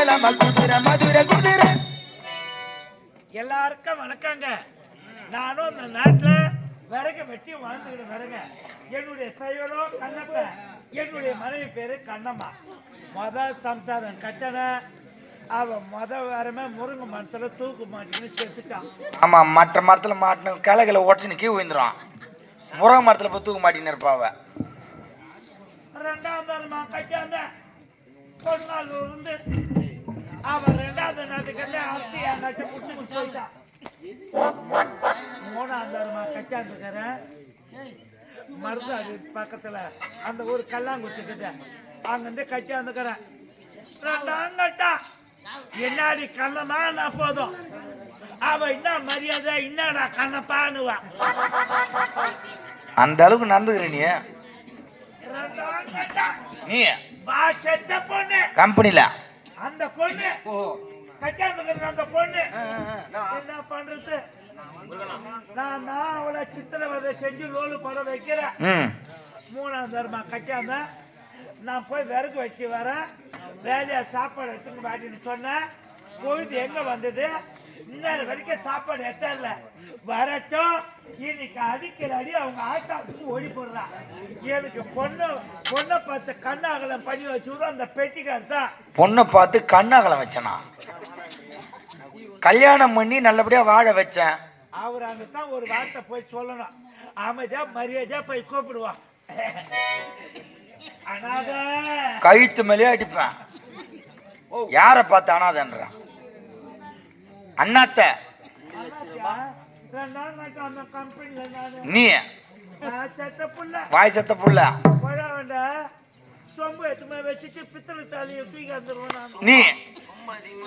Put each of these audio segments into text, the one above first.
மங்களம் குதிரை மதுரை குதிரை. எல்லாருக்கும் வணக்கங்க. நானும் இந்த நாட்டுல விறகு வெட்டி வாழ்ந்துக்கிட்டு விறங்க. என்னுடைய பெயரோ கண்ணப்ப, என்னுடைய மனைவி பேரு கண்ணம்மா. சம்சாரம் கட்டண அவ வாரமே முருங்கை மரத்துல தூக்கு மாட்டின்னு செத்துட்டான். ஆமா, மற்ற மரத்துல மாட்டின கிளைகளை உடச்சு கீழே விழுந்துரும். முருங்கை மரத்துல போய் தூக்கு மாட்டின்னு இருப்பாவ. ரெண்டாவது கட்டாந்த பொன்னாள் இருந்து அவன் ரெண்டாவது நாட்டுக்கல்ல அத்தி என்னாச்சும் முடிச்சு போயிட்டான். மூணாவது கட்டாந்துக்கிறேன் மருதாது பக்கத்துல அந்த ஒரு கல்லாங்குச்சிக்குது, அங்கிருந்து கட்டாந்துக்கிறேன். ரெண்டாம் கட்டா என்னாடி கண்ணமா நான் போதும், அவ என்ன மரியாதை என்னடா கண்ணப்பான்னுவா. அந்த அளவுக்கு நடந்துக்கிற நீ செத்த பொண்ணு கம்பெனில அந்த பொண்ணு கட்டாந்துக்கிற அந்த பொண்ணு என்ன பண்றது, நான் அவளை சித்திரவதை செஞ்சு லோலு படம் வைக்கிறேன். மூணாவது தர்மா கட்டாந்த நான் போய் விறகு வச்சு வரேன், வேலையா சாப்பாடு எடுத்துன்னு வாட்டின்னு சொன்னேன். பொழுது எங்க வந்தது, இன்னொரு வரைக்கும் சாப்பாடு எத்தல. வரட்டும், இன்னைக்கு அடிக்கிற அடி அவங்க ஆட்டாவுக்கு ஓடி போடுறா. எனக்கு பொண்ணை பார்த்து கண்ணாகலம் பண்ணி வச்சு அந்த பெட்டிக்கார் தான். பொண்ணை பார்த்து கண்ணாகலம் வச்சனா, கல்யாணம் பண்ணி நல்லபடியா வாழ வச்சேன். அவர் அங்கதான் ஒரு வார்த்தை போய் சொல்லணும், அமைதியா மரியாதையா போய் கூப்பிடுவான். கழுத்து மேலே அடிப்பேன். யார பார்த்து அனாதன்ற அண்ணாத்த நீ வாய் செத்த புள்ள. சொம்பு எடுத்து வச்சுட்டு பித்தளை தாலியை தூக்கி வந்துருவேன். நீ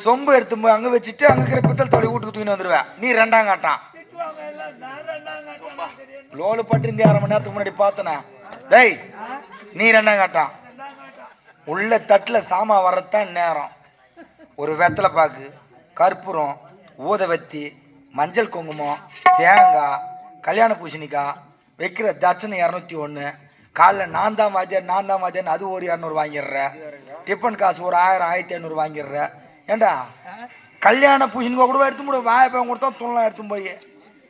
சொம்பு எடுத்து போய் அங்க வச்சுட்டு அங்க இருக்கிற பித்தளை தாலி வீட்டுக்கு தூக்கி வந்துருவேன். நீ ரெண்டாம் காட்டான் லோலு பட்டு இந்த 1/2 மணி நேரத்துக்கு முன்னாடி பார்த்தன. டேய், நீ ரெண்டாம் காட்டான். உள்ள தட்டுல சாமா வர்றதுதான் நேரம். ஒரு வெத்தலை பாக்கு, கற்பூரம், ஊதவத்தி, மஞ்சள் குங்குமம், தேங்காய், கல்யாண பூசணிக்காய், வைக்கிற தட்சணை 201. காலைல நான் தான் வாத்தியான்னு அது ஒரு 200 வாங்கிடுற. டிஃபன் காசு ஒரு 1000 1500 வாங்கிடுற. ஏண்டா கல்யாண பூசணிக்காய் கூட எடுத்து முடியும், வாய்ப்பம் கொடுத்தா துணலாம் எடுத்து போய்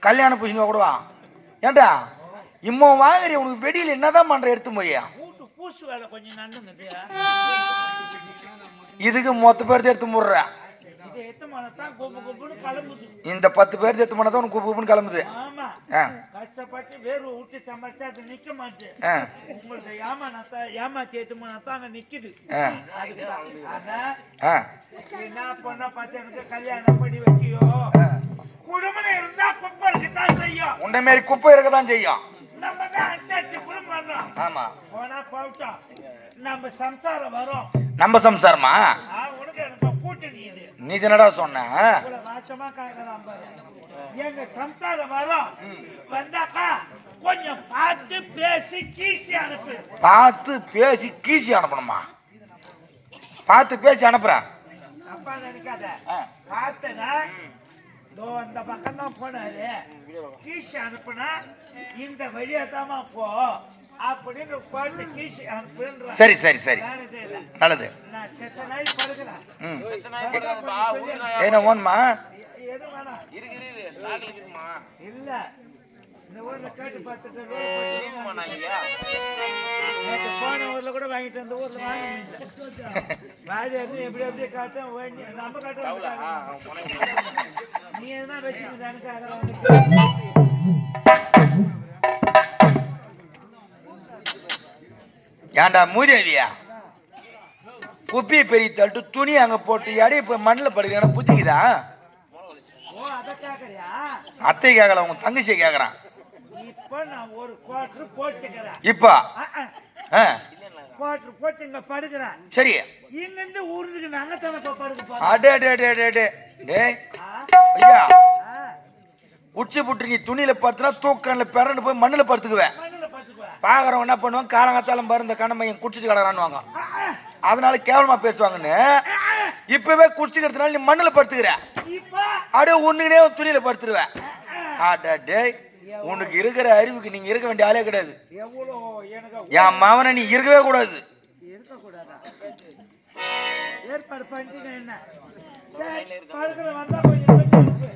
கல்யாண பூசணிக்காய் கூடவா. ஏண்டா இம்மோ வாங்குறீ, உனக்கு வெடியில் என்னதான் பண்ற எடுத்து போய் இதுக்கு மொத்த பேர் எடுத்து முடுற. இந்த 10 பேர் எடுத்து போனதான் உனக்கு குப்புன்னு கிளம்புது. கஷ்டப்பட்டு வேறு ஊட்டி சமைச்சா அது நிக்க மாட்டேன். உங்களுக்கு ஏமாத்தி எடுத்து போனதான் அங்க நிக்குது. என்ன பொண்ணை பார்த்து எனக்கு கல்யாணம் பண்ணி வச்சியோ, குடும்பம் இருந்தா குப்பை இருக்கத்தான் செய்யும். உன்ன மாரி குப்பை இருக்கதான் செய்யும். நம்ம தான் அட்டாச்சு குடும்பம். ஆமா, போனா போட்டோம், நம்ம சம்சாரம் வரும். நம்ம சம்சாரமா? உனக்கு எனக்கு கூட்டணி இது. நீ என்னடா சொன்ன? மாற்றமா கேட்கலாம் பாரு. எங்க சம்சாரம் வரும், வந்தாக்கா கொஞ்சம் பார்த்து பேசி கீசி அனுப்பு. பார்த்து பேசி கீசி அனுப்பணுமா? பார்த்து பேசி அனுப்புறேன். அப்பா நினைக்காத, பார்த்தனா அந்த பக்கம் தான் போனாரு, கீசி அனுப்புனா இந்த வழியா தாமா போ அப்படின்னு பாட்டு கீசி அனுப்புன்ற. சரி சரி சரி, நல்லது. நான் செத்த நாய் படுக்கிறேன். என்ன ஓன்மா? எது வேணாம் இல்ல, இந்த ஊர்ல கேட்டு பார்த்துட்டு போன ஊர்ல கூட வாங்கிட்டு அந்த ஊர்ல வாங்க வாதி எப்படி எப்படி காட்டும் நம்ம காட்டும். நீ எதுனா வச்சுக்கிட்டு ஏண்டா மூதேவியா, குப்பி பெரிய தட்டு துணி அங்க போட்டு எடைய இப்ப மண்ணில் படுக்கிற புத்திக்குதா? அத்தை கேட்கல, உங்க தங்கச்சியை கேக்குறான். இப்ப நான் ஒரு குவார்டர் போட்டுக்கிறேன். இப்ப குவார்டர் போட்டு இங்க படுக்கிறேன். சரி, இங்க இருந்து ஊருக்கு நாங்க தானே படுக்க. அடே டே டே டே டே டேய் ஐயா, உச்சி புட்டு நீ துணியில படுத்துனா தூக்கண்ல பிறண்டு போய் மண்ணில் படுத்துக்குவேன். பாக்குறவங்க என்ன பண்ணுவாங்க, காலங்காத்தாலும் பாரு இந்த கண்ணமையன் குடிச்சிட்டு கிடக்குறான்னுவாங்க. அதனால கேவலமா பேசுவாங்கன்னு இப்பவே குடிச்சுக்கிறதுனால நீ மண்ணில் படுத்துக்கிற. அப்படியே ஒண்ணுனே துணியில படுத்துருவேன். டேய், உனக்கு இருக்கிற அறிவுக்கு நீங்க இருக்க வேண்டிய ஆளே கிடையாது. என் மாவனை நீ இருக்கவே கூடாது. ஏற்பாடு பண்ணிட்டீங்க என்ன சரி படுக்கிற வந்தா கொஞ்சம் சொல்லி அனுப்பு.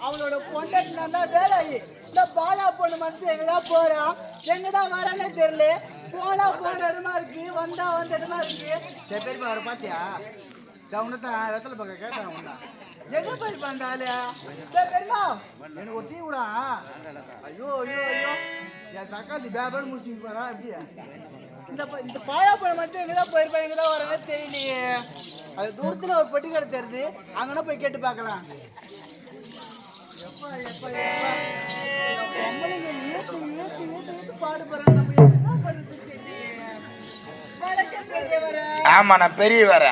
அவளோட பொண்டாட்டி தான் வேலை இந்த பாலா பொண்ணு மனுஷன் எங்கதான் போறான் எங்கதான் வரானே தெரியல போனா போன இடமா இருக்கு வந்தா வந்த இடமா இருக்கு பெரியப்பா அவரை பாத்தியா கவனத்தான் வெத்தலை பக்கம் கேட்டான் உண்டா எங்க போயிருப்பா அந்த ஆளு பெரியப்பா எனக்கு ஒரு டீ விடா ஐயோ ஐயோ ஐயோ என் தக்காளி பேபர் முடிச்சுட்டு போறா எப்படியா இந்த பாலா பொண்ணு மனுஷன் எங்கதான் போயிருப்பா எங்கதான் வரானே தெரியலையே அது தூரத்துல ஒரு பெட்டி கடை தெரியுது அங்கன்னா போய் கேட்டு பார்க்கலாம் ஆமா நான் பெரிய வேற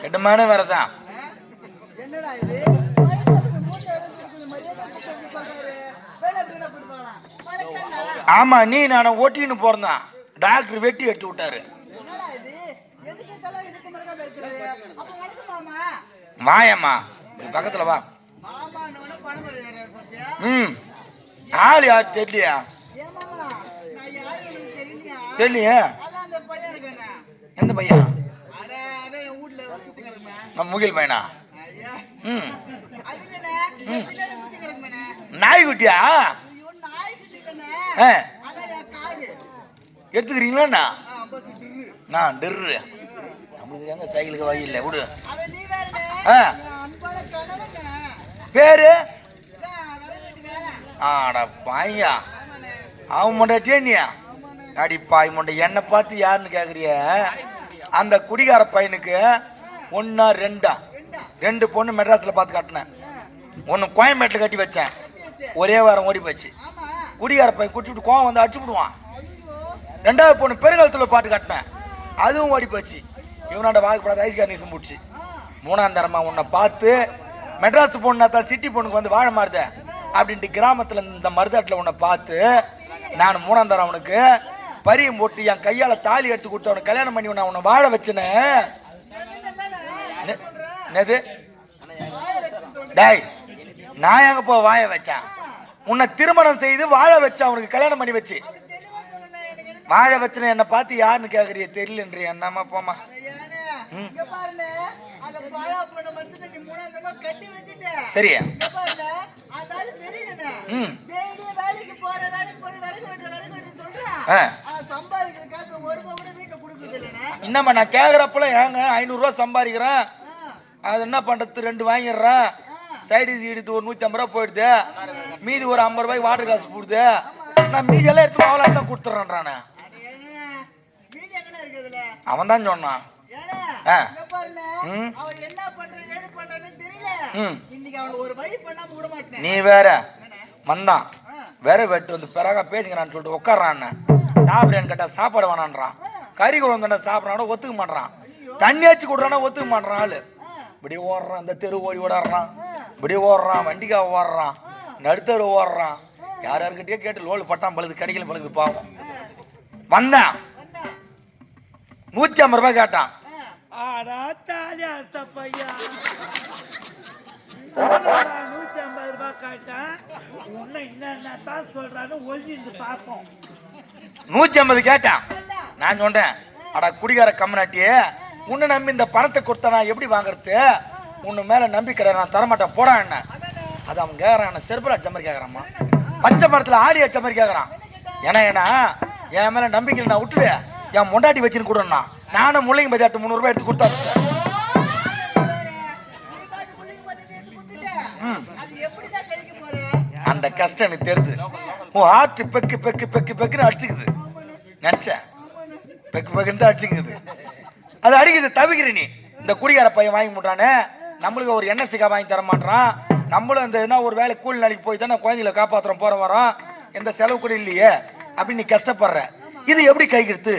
கெட்டமான வேறதான். என்னடா இது ஆமா நீ நான் ஓட்டின்னு போறதான் டாக்டர் வெட்டி எடுத்து விட்டாரு. வாயம்மா பக்கத்துல வா. ம் ஆள் யார் தெரியலையா? தெரியலையே. எந்த பையன்? நம்ம முகில் பையனா? ம் நாய்க்குட்டியா? எடுத்துக்கிறீங்களா? நான் டெர்ரு நம்மளுக்கு எங்க சைக்கிளுக்கு வழி இல்லை விடு. பேரு ஆடா பாய்யா அவன் மொண்டியா அடி பாய் மொண்டை என்னை பார்த்து யாருன்னு கேக்குறிய? அந்த குடிகார பையனுக்கு ஒன்னா ரெண்டு பொண்ணு மெட்ராஸ்ல பார்த்து கட்டினேன். ஒன்னு கோயம்பேட்டில் கட்டி வச்சேன். ஒரே வாரம் ஓடி போச்சு. குடிகார பையன் குடிச்சுட்டு கோவம் வந்து அடிச்சு விடுவான். ரெண்டாவது பொண்ணு பெருங்காலத்தில் பாட்டு கட்டினேன். அதுவும் ஓடி போச்சு. இவனாண்ட வாக்கப்படாத ஐஸ்கார் நீசம் போச்சு. மூணாம் தரமா உன்னை பார்த்து மெட்ராஸ் பொண்ணு தான் சிட்டி பொண்ணுக்கு வந்து வாழ மாறுத அப்படின்ட்டு கிராமத்துல இந்த மருதாட்டில் உன்னை பார்த்து நான் 3ஆம் தரம் அவனுக்கு பரியும் போட்டு என் கையால தாலி எடுத்து கொடுத்து அவனை கல்யாணம் பண்ணி உன்னை வாழ வச்சுனே. டேய், நான் எங்க போ வாழ வச்சேன்? உன்னை திருமணம் செய்து வாழ வச்ச, அவனுக்கு கல்யாணம் பண்ணி வச்சு வாழ வச்சுன. என்ன பார்த்து யாருன்னு கேக்குறிய தெரியலன்றிய. என்னமா போமா சரி. என்னம்மா நான் கேக்குறப்பல ஏங்க 500 ரூபா சம்பாதிக்கிறேன், அது என்ன பண்றது 2 வாங்கிடுறேன், சைடிஸ் எடுத்து ஒரு 150 ரூபா போயிடுது, மீதி ஒரு 50 ரூபாய்க்கு வாட்டர் காசு போடுது, நான் மீதி எல்லாம் எடுத்து அவ்வளோ தான் கொடுத்துட்றேன்றானே. அவன் தான் சொன்னான். நீ வேற வந்தான் வேற வெட்டு வந்து பிறகா பேசுங்கிறான்னு சொல்லிட்டு உட்காடுறான். சாப்பிடுறேன்னு கேட்டா சாப்பாடு வேணான்றான், கறி குழம்பு சாப்பிட்றானோ ஒத்துக்க மாட்டான், தண்ணியாச்சு கொடுறானோ ஒத்துக்க மாட்டான். ஆளு இப்படி ஓடுறான், இந்த தெரு ஓடி ஓடாடுறான், இப்படி ஓடுறான், வண்டிக்காக ஓடுறான், நடுத்தரு ஓடுறான். யார் யாருக்கிட்டே கேட்டு லோல் பட்டான் பழுது கிடைக்கல பழுது பாவம். வந்தான் 150 ரூபாய் கேட்டான். 150 ரூபாய் கேட்டான். உன்னை என்ன சொல்றான்னு ஒழிஞ்சு பார்ப்போம். 150 கேட்டான். நான் சொன்னேன், அட குடிகார கம்யூனிட்டியே, உன்னை நம்பி இந்த பணத்தை கொடுத்தா நான் எப்படி வாங்குறது? உன்னை மேல நம்பிக்கை நான் தரமாட்டேன் போடா. என்ன அது அவன் கேட்கறான், செருப்புல அடிச்ச மாதிரி கேட்கறான்மா, பச்சை மரத்துல ஆடி அடிச்ச மாதிரி கேட்கறான். ஏன்னா என் மேல நம்பிக்கை நான் விட்டுடு, என் முண்டாட்டி வச்சுன்னு கொடுன்னா நானும் முள்ளைங்க பத்தியாட்டு 300 ரூபாய் எடுத்து கொடுத்தா. அந்த கஷ்டம் எனக்கு தெரியுது. உன் ஆற்று பெக்கு பெக்கு பெக்கு பெக்குன்னு அடிச்சுக்குது. நினைச்சேன் பெக்கு பெக்குன்னு தான் அடிச்சுக்குது. அது அடிக்குது தவிக்கிற. நீ இந்த குடிகார பையன் வாங்கி முட்டானே, நம்மளுக்கு ஒரு எண்ணெய் சிக்கா வாங்கி தர மாட்டான். நம்மளும் இந்த என்ன ஒரு வேலை கூலி நாளைக்கு போய் தானே குழந்தைகளை காப்பாற்றுறோம் போற வரோம், எந்த செலவு கூட இல்லையே அப்படின்னு நீ கஷ்டப்படுற. இது எப்படி கைகிடுத்து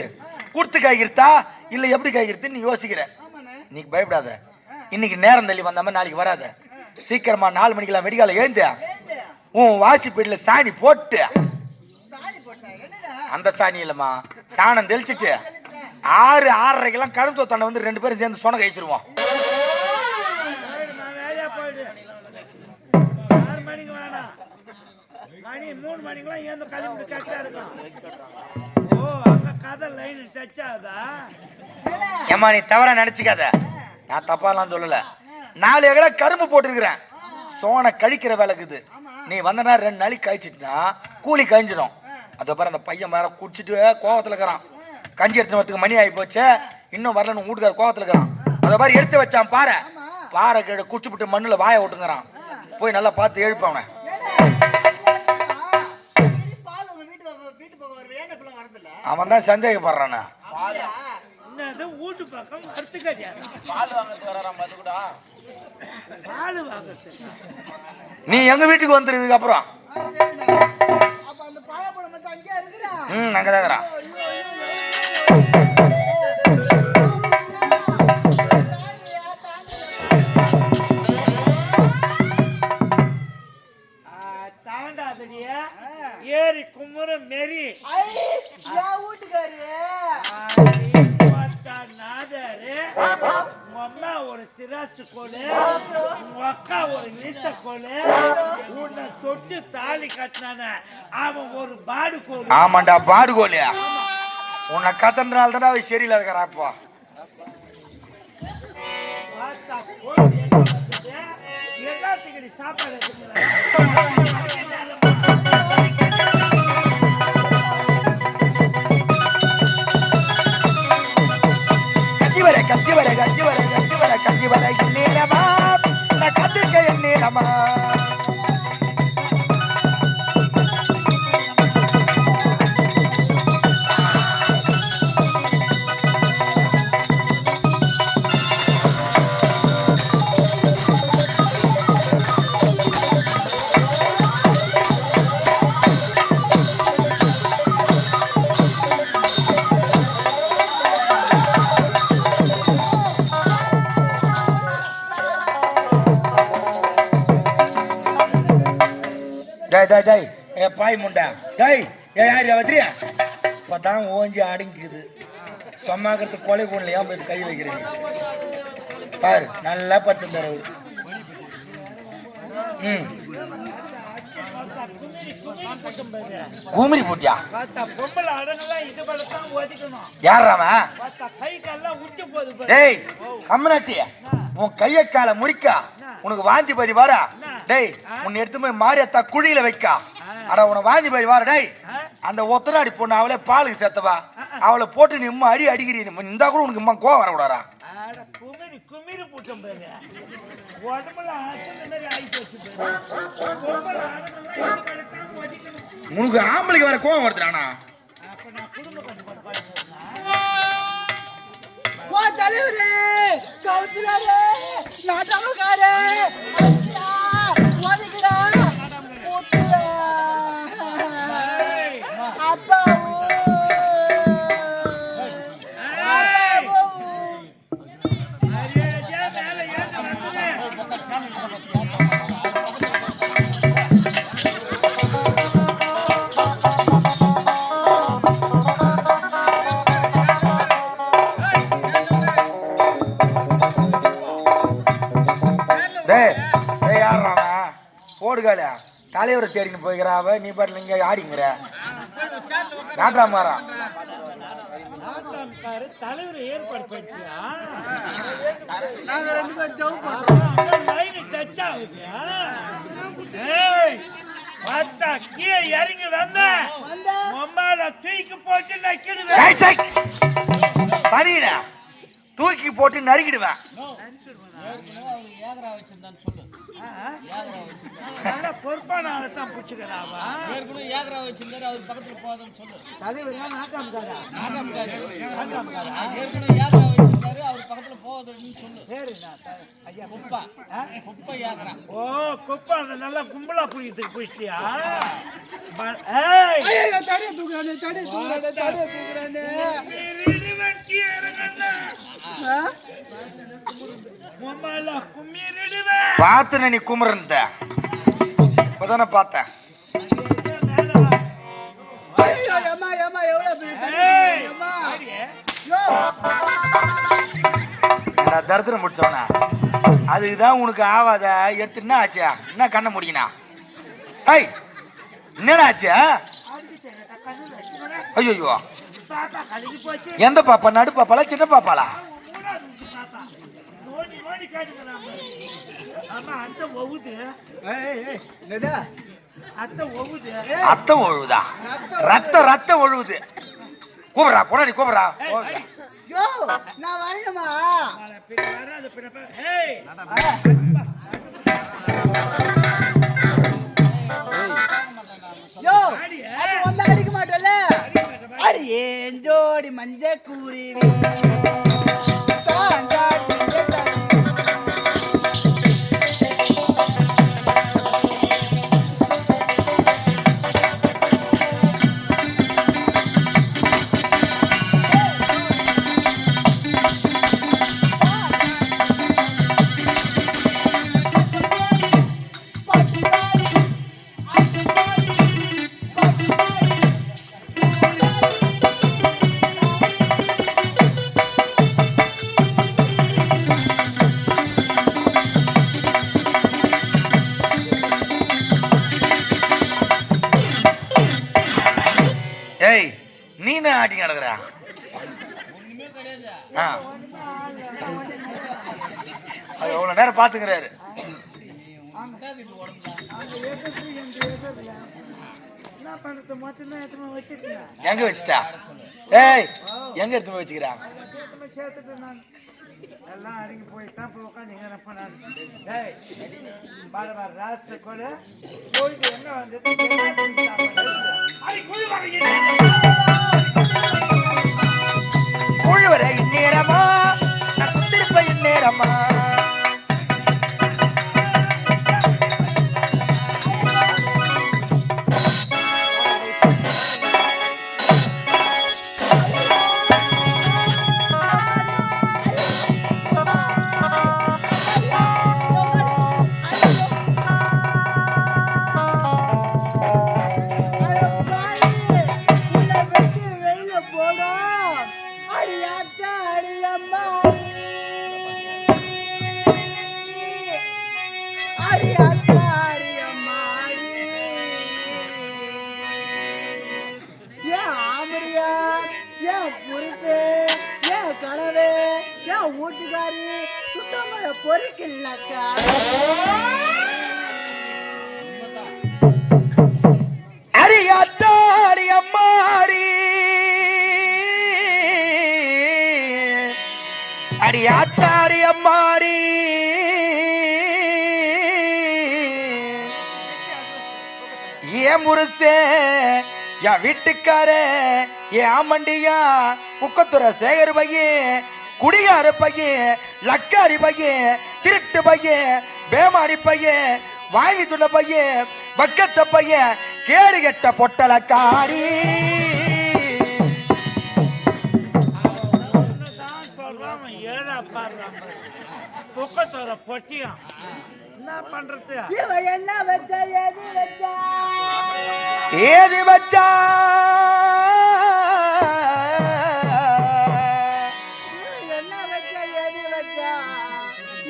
கொடுத்து கைகிடுத்தா இல்ல எப்படி கைகிடுத்து நீ யோசிக்கிற. நீ பயப்படாத, இன்னைக்கு நேரம் தள்ளி வந்தாம நாளைக்கு வராத. சீக்கிரமா 4 மணிக்கெல்லாம் வெடிகால எழுந்த உன் வாசி பீட்ல சாணி போட்டு, அந்த சாணி இல்லம்மா சாணம் தெளிச்சுட்டு 6:30 கரும்பு தோத்தாண்ட வந்து 2 பேரும் சேர்ந்து சொன்ன கழிச்சிருவோம். 6 மணிக்கு வேணாம், மணி 3 மணிக்கெல்லாம் ஏந்து கிளம்பி கரெக்டா இருக்கும். ஓ அங்க கதை லைன் டச் ஆகுதா? ஏமா நீ தவறா நினைச்சுக்காத, நான் தப்பாலாம் சொல்லல. 4 ஏக்கரா கரும்பு போட்டுருக்கிறேன், சோனை கழிக்கிற வேலைக்குது. நீ வந்தனா 2 நாளைக்கு கழிச்சிட்டுனா கூலி கழிஞ்சிடும். அது பாரு அந்த பையன் வேற குடிச்சிட்டு கோவத்துல இருக்கிறான், கஞ்சி எடுத்து வரத்துக்கு மணி ஆகி போச்சு, இன்னும் வரலன்னு வீட்டுக்கார கோவத்துல இருக்கிறான். அதை மாதிரி எடுத்து வச்சான் பாறை, பாறை கீழே குடிச்சுட்டு மண்ணுல வாயை விட்டுங்கிறான். போய் நல்லா பார்த்து எழுப்பவன. அவன் தான் சந்தேகப்படுறானா. வீட்டு பக்கம் கருத்து கிடையாது, நீ எங்க வீட்டுக்கு வந்துருதுக்கு அப்புறம் அங்கதான் இருக்கிறான். தாண்டாதடியா ஏறி குமுற மெரி வீட்டுக்காரு நாதாரு, உங்க அம்மா ஒரு திராசு கோலு, உங்க அக்கா ஒரு வீச கோலு, உன்னை தொட்டு தாலி கட்டினான அவன் ஒரு பாடு கோலு. ஆமாண்டா பாடு கோலு. உன்னை கத்தனால தானே அவ சரியில்லை இருக்கிறாப்போ. எல்லாத்துக்கு சாப்பாடு கத்தி வர கத்தி வர கத்தி வர கத்தி வர எண்ணேரமா நான் கத்திருக்க எண்ணேரமா. டேய் டேய் டேய் ஏ பாய் முண்டா டேய் ஏ யார் வத்திரியா இப்பதான் ஓஞ்சி அடங்கிக்குது சொம்மாக்கிறதுக்கு கொலை போடலையா போய் கை வைக்கிறேன் பாரு நல்லா பட்டு தர குமிரி போட்டியா பொம்பளை அடங்கெல்லாம் இது பலத்தான் ஒதுக்கணும். யாராமா கை காலெல்லாம் விட்டு போகுது. டேய் கம்மநாட்டி உன் கைய கால முறிக்கா உனக்கு வாந்தி பதி வாரா டேய் உன்னை எடுத்து போய் மாரியத்தா குழியில வைக்கா அட உன வாந்தி பதி வார டேய் அந்த ஒத்தனாடி பொண்ணு அவளே பாலுக்கு சேர்த்தவா அவளை போட்டு நீ அடி அடிக்கிறீ இந்தா கூட உனக்கு அம்மா கோவம் வரக்கூடாரா குமிரி குமிரி போட்டோம் பாரு உடம்புல அசந்த மாதிரி ஆகி போச்சு பாரு பொம்பளை அடங்கெல்லாம் இது பலத்தான் ஒதுக்கணும். உனக்கு ஆம்பளைக்கு வர கோவம் வருதுடானா அப்ப நான் குடும்ப கட்டுப்பாடு பாடுறேன். வா தலைவரே கவுத்துறாரே நாட்டமக்காரே ஒதுக்குடா போட்டுடா அப்பா போடுகால தலைவரை தேடின்னு போய்க்கிறாவ நீ பாட்டில் இங்கே ஆடிங்கிற நாட்டாமாரா தலைவர் ஏற்பாடு பண்ணிட்டியா நாங்க 2 பேரும் ஜவ் பண்றோம் லைன் டச் ஆகுது. பார்த்தா கீழே இறங்கி வந்த அம்மால தூக்கி போட்டு நக்கிடுவேன். சரிடா தூக்கி போட்டு நறுக்கிடுவேன். பொறுப்பான ஆளத்தான் பிடிச்சுக்கிறாவா தலைவர் ஓ குப்பா அந்த நல்லா கும்பலா புரியுதுக்கு போயிடுச்சியா தடி தூக்குறானே பார்த்து நீ குமரன் இப்பதானே பார்த்தேன். தரித்திரம் முடிச்சவனா அதுக்குதான் உனக்கு ஆவாத எடுத்து என்ன ஆச்சா என்ன கண்ண முடியினா ஐய் என்னடா ஆச்சு ஐயோ எந்த பாப்பா நடு பாப்பாளா சின்ன பாப்பாளா அத்தை ஒழுவுதா ரத்தம் ஒழுவுது கூப்பிடா கொண்டாடி கூப்பிடா யோ நான் வரணுமா யோ வந்தா அடிக்க மாட்டல அடி ஏன் ஜோடி மஞ்ச கூறிவே நீ ஆட்டி நடக்குற எவ்வளவு நேரம் பாத்துக்கிறாரு. எங்க வச்சுட்டா ஏய் எங்க எடுத்து போய் வச்சுக்கிறான் எல்லாம் அடங்கி போய் தான் போய் உட்காந்து ராச கூட போயிட்டு என்ன வந்து வர இந்நேரமா நான் குத்திருப்ப இந்நேரமா அக்கா. அடியாத்தாடி அம்மாடி அடியாத்தாடி அம்மாடி ஏன் முருசே என் வீட்டுக்கார என் ஆமண்டியா புக்கத்துறை சேகர் பையன் குடிகார பையன் லக்காரி பையன் திருட்டு பையன் பேமாடி பையன் வாங்கி துண்ட பையன் பக்கத்த பையன் கேடு கெட்ட பொட்டலக்காரி சொல்றான் ஏதா பாடுறான் புக்கத்தோட பொட்டியும் என்ன பண்றது இவன் என்ன வச்சா ஏது வச்சா ஏது வச்சா என்ன வச்சா ஏது வச்சா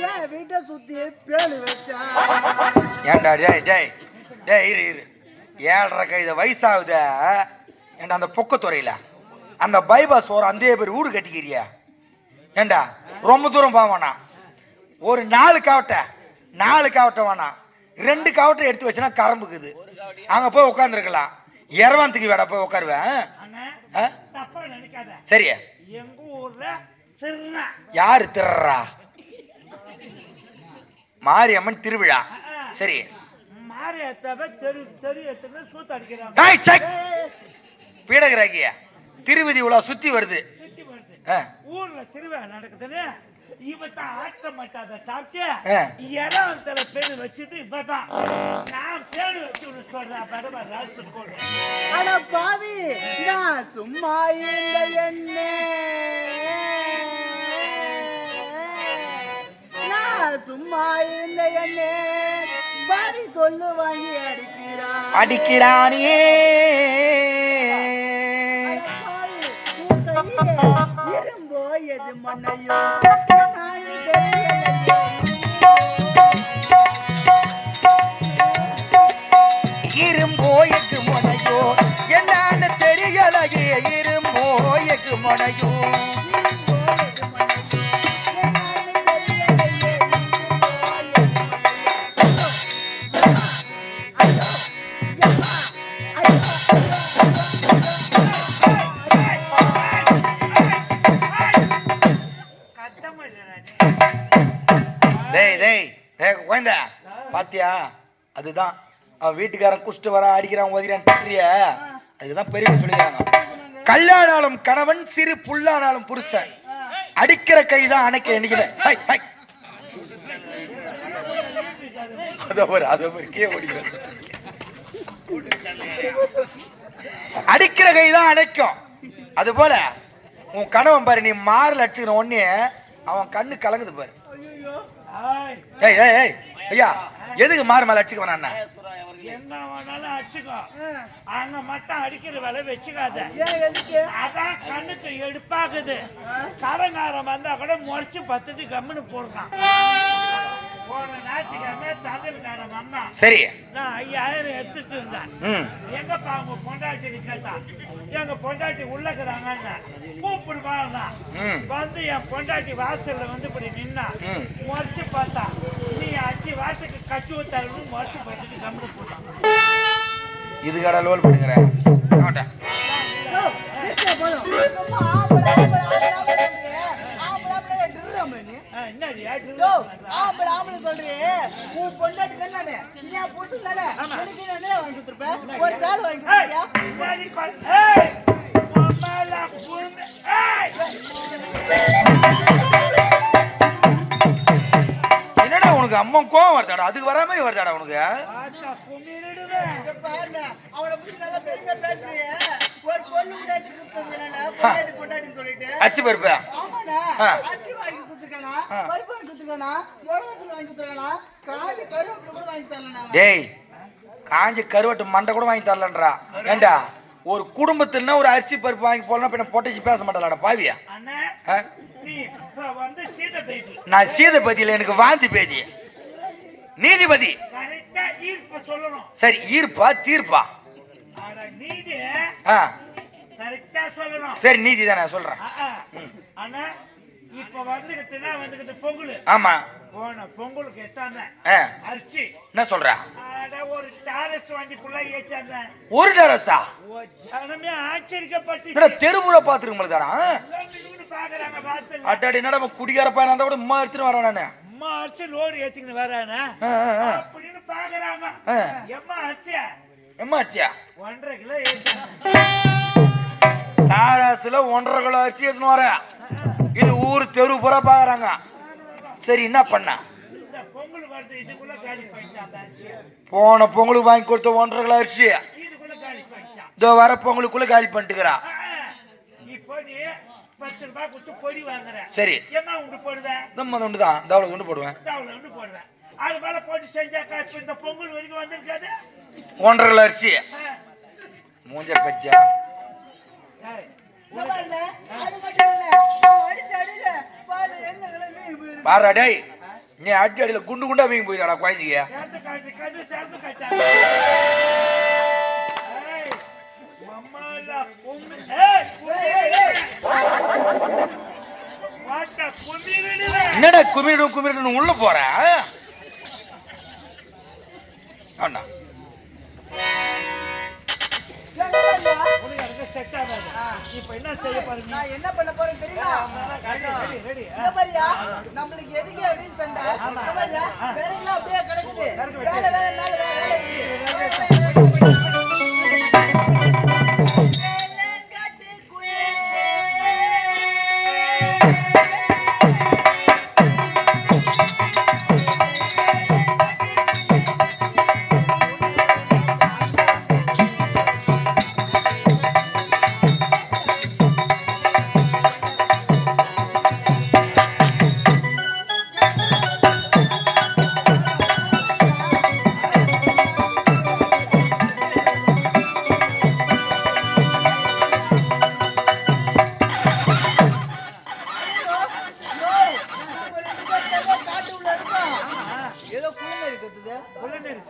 என் வீட்டை சுத்தி பேரு வச்சா ஏண்டா டேய் டேய் டேய் இரு இரு 7.5 இது வயசாகுத ஏண்டா அந்த பொக்கத்துறையில அந்த பைபாஸ் ஒரு அந்த பேர் வீடு கட்டிக்கிறியா ஏண்டா ரொம்ப தூரம் போவானா ஒரு 4 காவட்டை வேணாம் 2 காவட்டை எடுத்து வச்சுனா கரம்புக்குது அங்க போய் உட்காந்துருக்கலாம் இரவாந்துக்கு வேடா போய் உட்காருவேன் தப்பா நினைக்காத சரி எங்க ஊர்ல திருநா யாரு திருறா மாரியம்மன் திருவிழா சரி மாரியத்தவ தெரு எத்தனை சூத்து அடிக்கிறாங்க பீடகராகிய திருவிதி உலா சுத்தி வருது சுத்தி வருது ஊர்ல திருவிழா நடக்குதுன்னு இவதான் ஆட்ட மாட்டாத சாப்பிட்டு இடத்துல பேரு வச்சுட்டு இப்பதான் நான் பேரு வச்சு சொல்றேன் படமா ராசு போடு அட பாவி நான் சும்மா இருந்த என்ன நான் சும்மா இருந்த என்ன பாவி சொல்லு வாங்கி அடிக்கிறானே இரும்போ எது மண்ணையோ இரும்போயக்கு முனையோ என்னன்னு தெரியலையே இரும்போயக்கு முனையோ பாத்தியா அதுதான் அவன் வீட்டுக்காரன் குஷ்டு வர அடிக்கிறான் ஓதிக்கிறான் திட்டுறிய அதுதான் பெரியவங்க சொல்லிக்கிறாங்க கல்யாணாலும் கணவன் சிறு புல்லானாலும் புருஷன் அடிக்கிற கைதான் அணைக்க எண்ணிக்கல அடிக்கிற கைதான் அணைக்கும். அது போல உன் கணவன் பாரு நீ மாறல அடிச்சுக்கிற ஒன்னே அவன் கண்ணு கலங்குது பாரு. ஐயா எதுக்கு மாறு மேல அடிச்சுக்க வேணா என்ன வேணாலும் அடிச்சுக்கோ அங்க மட்டும் அடிக்கிற வேலை வச்சுக்காத அதான் கண்ணுக்கு எடுப்பாக்குது கடங்காரம் வந்தா கூட முறைச்சு பத்துட்டு கம்முன்னு போடுறான் போன ஞாயிற்றுக்கிழமை தமிழ்காரன் வந்தான் சரி நான் 5000 எடுத்துட்டு இருந்தேன் எங்கப்பா அவங்க பொண்டாட்டி கேட்டான் எங்க பொண்டாட்டி உள்ளக்குறாங்க கூப்பிடுவாங்க வந்து என் பொண்டாட்டி வாசல்ல வந்து இப்படி நின்னா முறைச்சு பார்த்தா நீ 5 வாரத்துக்கு கட்டி ஊத்தாருன்னு முறைச்சு பார்த்துட்டு கம்முன்னு போட்டான் இது கடை லோல் பண்ணுங்கிறேன் என்னடா உனக்கு அம்மா கோவம் வருதாடா அதுக்கு வரா மாதிரி வருதாடா உனக்கு அச்சு பருப்பா டேய் காஞ்சி கருவட்டு மண்டை கூட வாங்கி தரலன்றா ஏண்டா ஒரு குடும்பத்துல ஒரு அரிசி பருப்பு வாங்கி போடலாம் பின்ன பொட்டச்சி பேச மாட்டலாடா பாவியா நான் சீதபதியில எனக்கு வாந்தி பேதி நீதிபதி சரி ஈர்ப்பா தீர்ப்பா சரி நீதி தான் நான் சொல்றேன் இப்ப வந்துகிட்டு பொங்கல். ஆமா போன பொங்கலுக்கு எத்தான அரிசி என்ன சொல்ற? ஒரு டாரஸ் வண்டி ஃபுல்லா ஏத்தாங்க. ஒரு டாரஸா? ஜனமே ஆச்சரியப்பட்டு தெருவுல பாத்துருக்க முடியாதா? பாக்குறாங்க வாசல். அட்டாடி என்னடா குடிகார பையனா இருந்தா கூட அம்மா எடுத்துட்டு வரான். நானு அம்மா அரிசி லோடு ஏத்திக்கின்னு வரானே அப்படின்னு பாக்குறாங்க. எம்மா அரிசியா? எம்மா அரிசியா 1.5 கிலோ ஏத்தாங்க. டாரஸ்ல 1.5 கிலோ அரிசி எடுத்துன்னு வர. இது ஊர் தெரு பூரா பாக்குறாங்க. சரி என்ன பண்ண? இந்த பொங்கல் வருது இதுக்குள்ள காலி பண்ணிட்டான். போன பொங்கலுக்கு வாங்கி கொடுத்த 1.5 கிலோ அரிசி இதுக்குள்ள காலி பண்ணிட்டான். இதோ வர பொங்கலுக்குள்ள காலி பண்ணிட்டுக்கிறா. இப்போ நீ 10 ரூபாய் கொடுத்து பொடி வாங்குற. சரி என்ன உண்டு போடுவேன்? நம்ம உண்டு தான் தவளை உண்டு போடுவேன். தவளை உண்டு போடுவேன். அது மேல போட்டு செஞ்சா காசு இந்த பொங்கல் வரைக்கும் வந்திருக்காது. 1.5 கிலோ அரிசி மூஞ்ச பச்சா பாரா டேய். நீ அடி அடியில குண்டு குண்டா வீங்கி போயிதாடா குழந்தைங்க. என்னடா குமிரிடும் குமிரிடும் உள்ள போற? அண்ணா இப்ப என்ன செய்ய பாருங்க. நான் என்ன பண்ண போறேன் தெரியுமா? நம்மளுக்கு எதுக்கு அப்படின்னு சொன்னா வேற எல்லாம் அப்படியே கிடக்குது. வேலை வேலை மேல வேலை இருக்கு.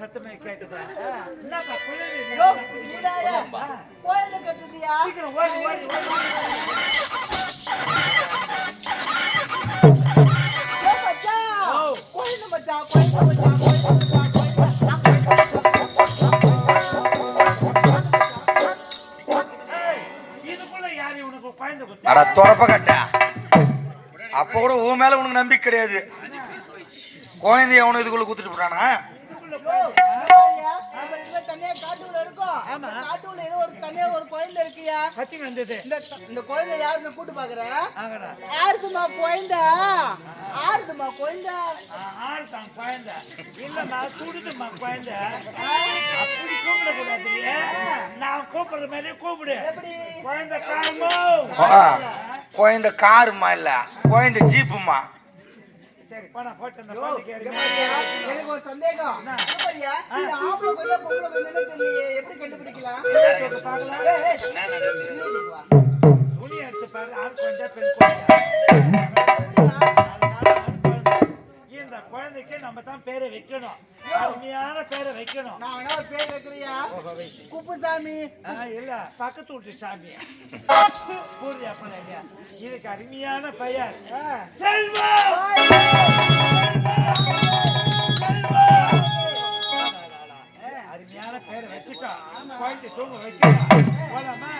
சத்தமே கேக்குதா? குழந்தை கத்துதியா? தொடப்ப கட்ட அப்ப கூட உன் மேல உனக்கு நம்பிக்கை கிடையாது. குழந்தைய அவனு இதுக்குள்ள குத்துட்டு போறானா? தனியா காட்டுல இருக்கும். காட்டுல ஏதோ ஒரு தனியா ஒரு குழந்தை இருக்கியா? இந்த குழந்தை யாருன்னு கூட்டு பாக்குற? ஆறுதுமா குழந்தை, ஆறுதுமா குழந்தை, ஆறுதான் குழந்தை இல்ல கூடுதுமா குழந்தை. அப்படி கூப்பிட கூடாது. நான் கூப்பிடுற மாதிரி கூப்பிடு. குழந்தை காருமா? குழந்தை காருமா இல்ல குழந்தை ஜீப்புமா? எனக்கு ஒரு சந்தேகம். எப்படி கண்டுபிடிக்கலாம்? இந்த குழந்தைக்கு நம்ம தான் பேரை வைக்கணும். அருமையான பேரை வைக்கணும். நான் வேணா ஒரு பேர் வைக்கிறியா? குப்புசாமி இல்ல பக்கத்து வீட்டு சாமி பூரியா பண்ண. இதுக்கு அருமையான பெயர் செல்வம். அருமையான பேரை வச்சுட்டோம். குழந்தை தூங்க வைக்கலாம். போலாமா?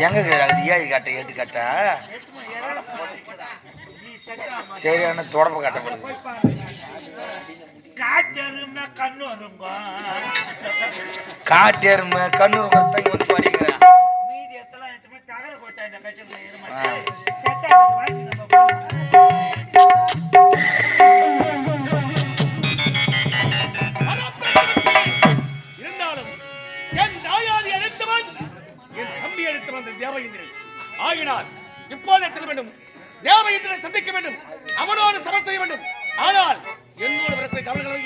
எங்க ஏழு கட்ட எட்டு கட்ட சரியான தொடப்ப கட்ட காட்டெருமை கண்ணு வருங்க காட்டேருமை கண்ணூர் ஒருத்தங்க வந்து படிக்கிற மீதி எத்தெல்லாம் எடுத்துமே தகர கோட்டை இந்த கட்சிக்குள்ள இருமாச்சு சட்டா வாங்கி நம்ம இருந்தாலும் என் தாயாதி அழைத்தவன் என் தம்பி அழைத்து வந்த தேவயிந்திரன் ஆகினார் இப்போதே செல்ல வேண்டும் தேவயிந்திரனை சந்திக்க வேண்டும் அவனோடு சமன் செய்ய வேண்டும் ஆனால் என்னோட பிரச்சனை கவலைகள்